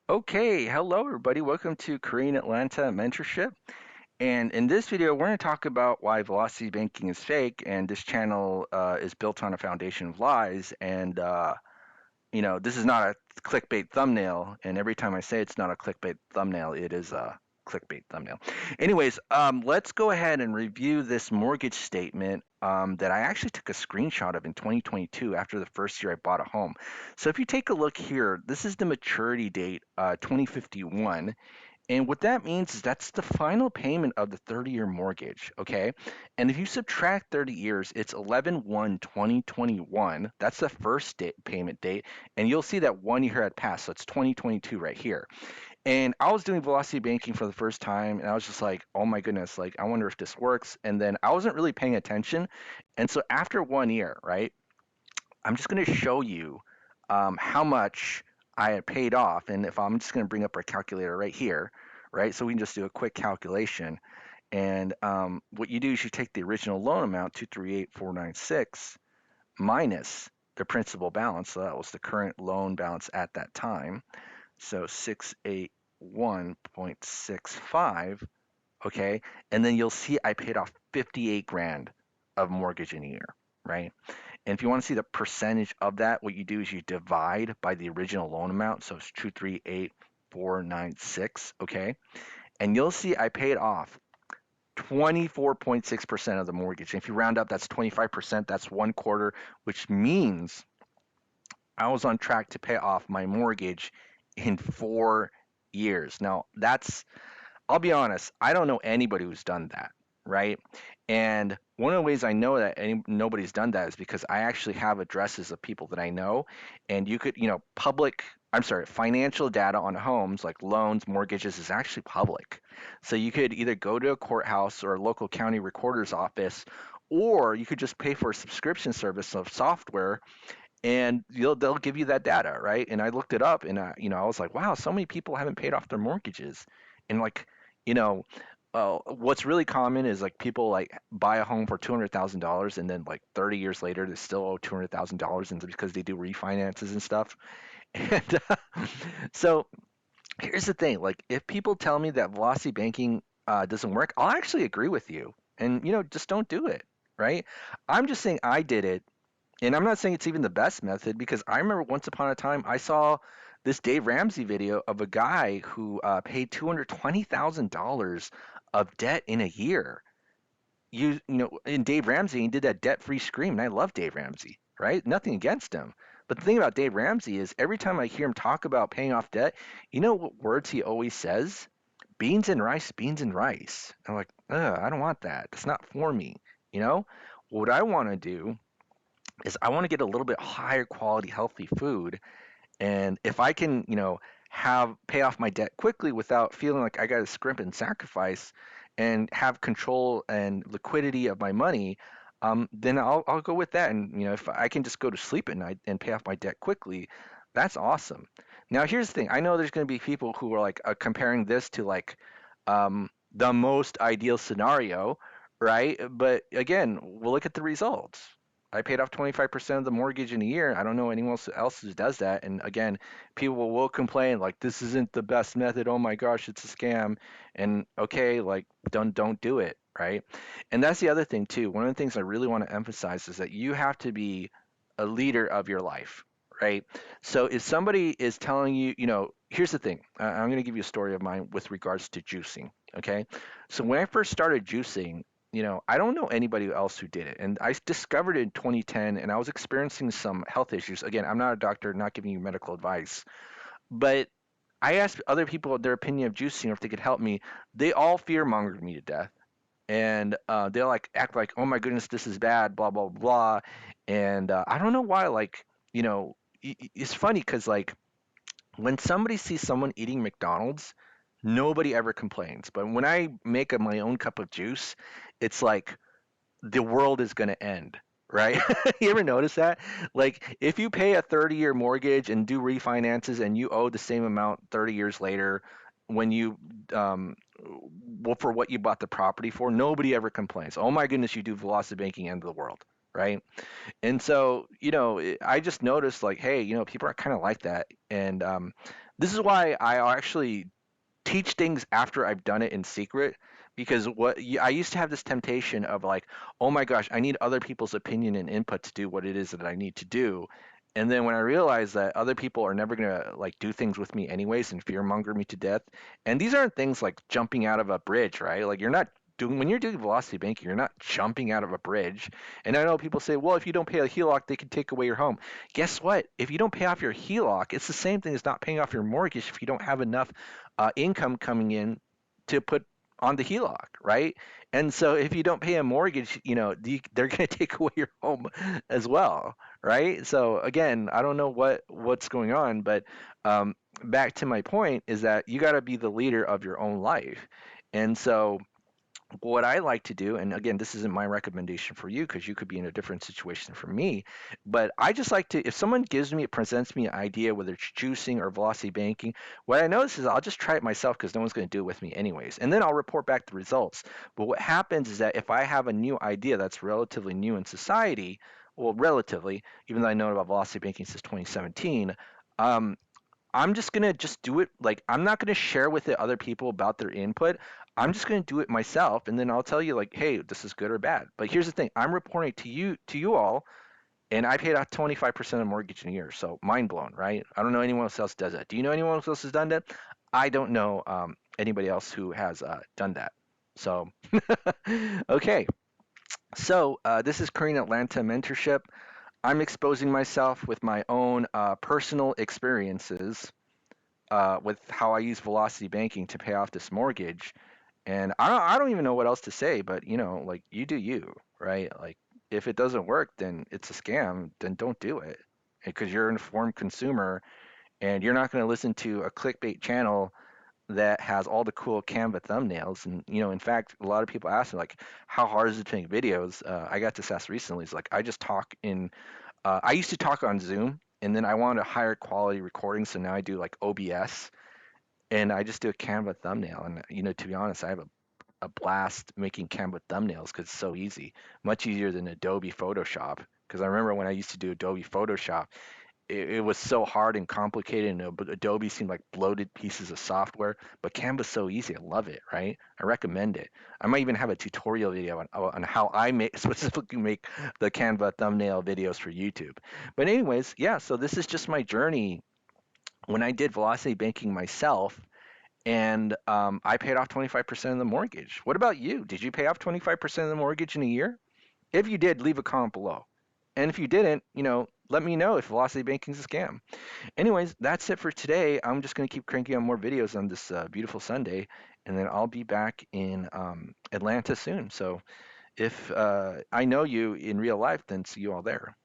Okay, hello everybody. Welcome to Korean Atlanta Mentorship. And in this video, we're going to talk about why velocity banking is fake. And this channel is built on a foundation of lies. And this is not a clickbait thumbnail. And every time I say it's not a clickbait thumbnail, it is a clickbait thumbnail. Anyways, let's go ahead and review this mortgage statement that I actually took a screenshot of in 2022 after the first year I bought a home. So if you take a look here, this is the maturity date, 2051. And what that means is that's the final payment of the 30-year mortgage, okay? And if you subtract 30 years, it's 11/1/2021. That's the first payment date, and you'll see that 1 year had passed, so it's 2022 right here. And I was doing velocity banking for the first time, and I was just like, "Oh my goodness, like I wonder if this works." And then I wasn't really paying attention. And so after 1 year, right, I'm just going to show you how much I had paid off. And if I'm just going to bring up our calculator right here, right? So we can just do a quick calculation. And what you do is you take the original loan amount, 238,496, minus the principal balance. So that was the current loan balance at that time. So 681.65. Okay. And then you'll see I paid off 58 grand of mortgage in a year, right? And if you want to see the percentage of that, what you do is you divide by the original loan amount. So it's 238,496. Okay. And you'll see I paid off 24.6% of the mortgage. And if you round up, that's 25%. That's 1/4, which means I was on track to pay off my mortgage in 4 years. Now, I'll be honest, I don't know anybody who's done that, right? And one of the ways I know that nobody's done that is because I actually have addresses of people that I know, and you could, financial data on homes like loans, mortgages is actually public. So you could either go to a courthouse or a local county recorder's office, or you could just pay for a subscription service of software and they'll give you that data, right? And I looked it up, and I was like, wow, so many people haven't paid off their mortgages, and like, you know, what's really common is like people like buy a home for $200,000, and then like 30 years later they still owe $200,000, and because they do refinances and stuff. And so here's the thing: like, if people tell me that velocity banking doesn't work, I'll actually agree with you, and just don't do it, right? I'm just saying I did it, and I'm not saying it's even the best method because I remember once upon a time I saw this Dave Ramsey video of a guy who paid $220,000 of debt in a year. In Dave Ramsey, he did that debt-free scream, and I love Dave Ramsey, right? Nothing against him. But the thing about Dave Ramsey is every time I hear him talk about paying off debt, you know what words he always says? Beans and rice, beans and rice. I'm like, ugh, I don't want that. That's not for me. You know, what I want to do is I want to get a little bit higher quality, healthy food. And if I can, have pay off my debt quickly without feeling like I got to scrimp and sacrifice, and have control and liquidity of my money, then I'll go with that. And if I can just go to sleep at night and pay off my debt quickly, that's awesome. Now here's the thing: I know there's going to be people who are like comparing this to like the most ideal scenario, right? But again, we'll look at the results. I paid off 25% of the mortgage in a year. I don't know anyone else who does that. And again, people will complain like this isn't the best method. Oh my gosh, it's a scam. And okay, like don't do it, right? And that's the other thing too. One of the things I really want to emphasize is that you have to be a leader of your life, right? So if somebody is telling you, here's the thing. I'm going to give you a story of mine with regards to juicing. Okay. So when I first started juicing, I don't know anybody else who did it. And I discovered it in 2010, and I was experiencing some health issues. Again, I'm not a doctor, not giving you medical advice, but I asked other people their opinion of juicing or if they could help me. They all fear mongered me to death. And they'll like act like, oh my goodness, this is bad, blah, blah, blah. And I don't know why, like, it's funny because, like, when somebody sees someone eating McDonald's, nobody ever complains. But when I make my own cup of juice, it's like the world is going to end, right? You ever notice that? Like, if you pay a 30-year mortgage and do refinances and you owe the same amount 30 years later when you, well, for what you bought the property for, nobody ever complains. Oh my goodness, you do velocity banking, end of the world. right? And so, I just noticed like, hey, people are kind of like that. And this is why I actually teach things after I've done it in secret, because I used to have this temptation of like, oh my gosh, I need other people's opinion and input to do what it is that I need to do. And then when I realized that other people are never gonna like do things with me anyways and fearmonger me to death, and these aren't things like jumping out of a bridge, right? Like you're not doing when you're doing velocity banking, you're not jumping out of a bridge. And I know people say, well, if you don't pay a HELOC, they can take away your home. Guess what? If you don't pay off your HELOC, it's the same thing as not paying off your mortgage if you don't have enough income coming in to put on the HELOC, right? And so if you don't pay a mortgage, they're going to take away your home as well, right? So again, I don't know what's going on, but back to my point is that you got to be the leader of your own life. And so what I like to do, and again, this isn't my recommendation for you because you could be in a different situation from me, but I just like to, if someone presents me an idea, whether it's juicing or velocity banking, what I notice is I'll just try it myself because no one's going to do it with me anyways. And then I'll report back the results. But what happens is that if I have a new idea that's relatively new in society, well, relatively, even though I know about velocity banking since 2017, um, I'm just gonna just do it. Like I'm not gonna share with it other people about their input. I'm just gonna do it myself, and then I'll tell you like, hey, this is good or bad. But here's the thing: I'm reporting to you all, and I paid out 25% of mortgage in a year. So mind blown, right? I don't know anyone else does that. Do you know anyone else has done that? I don't know anybody else who has done that. So okay, so this is Korean Atlanta mentorship. I'm exposing myself with my own personal experiences with how I use velocity banking to pay off this mortgage. And I don't even know what else to say, but like you do you, right? Like if it doesn't work, then it's a scam, then don't do it. Because you're an informed consumer and you're not going to listen to a clickbait channel that has all the cool Canva thumbnails. And in fact, a lot of people ask me like, how hard is it to make videos? I got this asked recently. It's like I just talk in. I used to talk on Zoom, and then I wanted a higher quality recording, so now I do like OBS, and I just do a Canva thumbnail. And to be honest, I have a blast making Canva thumbnails because it's so easy, much easier than Adobe Photoshop. Because I remember when I used to do Adobe Photoshop, it was so hard and complicated, and Adobe seemed like bloated pieces of software. But Canva's so easy. I love it, right? I recommend it. I might even have a tutorial video on how I make specifically make the Canva thumbnail videos for YouTube. But anyways, yeah. So this is just my journey when I did velocity banking myself, and I paid off 25% of the mortgage. What about you? Did you pay off 25% of the mortgage in a year? If you did, leave a comment below. And if you didn't, let me know if velocity banking is a scam. Anyways, that's it for today. I'm just going to keep cranking out more videos on this beautiful Sunday, and then I'll be back in Atlanta soon. So if I know you in real life, then see you all there.